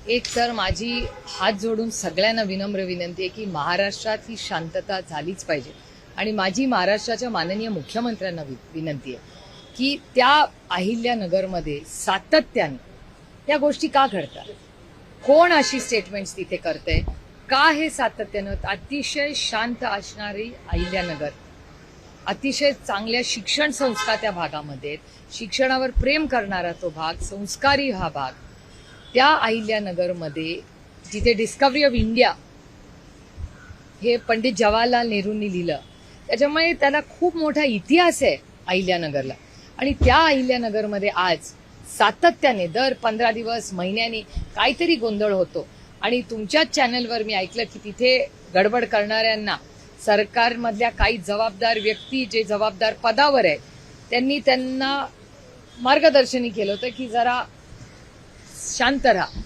एक तर माझी हात जोडून सगळ्यांना विनम्र विनंती आहे की महाराष्ट्रात ही शांतता झालीच पाहिजे आणि माझी महाराष्ट्राच्या माननीय मुख्यमंत्र्यांना विनंती आहे की त्या अहिल्यानगरमध्ये सातत्याने या गोष्टी का घडतात, कोण अशी स्टेटमेंट्स तिथे करते, का हे सातत्यानं अतिशय शांत असणारी अहिल्यानगर, अतिशय चांगल्या शिक्षण संस्था त्या भागामध्ये, शिक्षणावर प्रेम करणारा तो भाग, संस्कारी हा भाग, त्या अहिल्यानगरमध्ये जिथे डिस्कव्हरी ऑफ इंडिया हे पंडित जवाहरलाल नेहरूंनी लिहिलं, त्याच्यामुळे त्याला खूप मोठा इतिहास आहे अहिल्यानगरला. आणि त्या अहिल्यानगरमध्ये आज सातत्याने दर 15 दिवस महिन्यानी काहीतरी गोंधळ होतो. आणि तुमच्याच चॅनलवर मी ऐकलं की तिथे गडबड करणाऱ्यांना सरकारमधल्या काही जबाबदार व्यक्ती जे जबाबदार पदावर आहे त्यांना मार्गदर्शनही केलं होतं की जरा शांत राहा.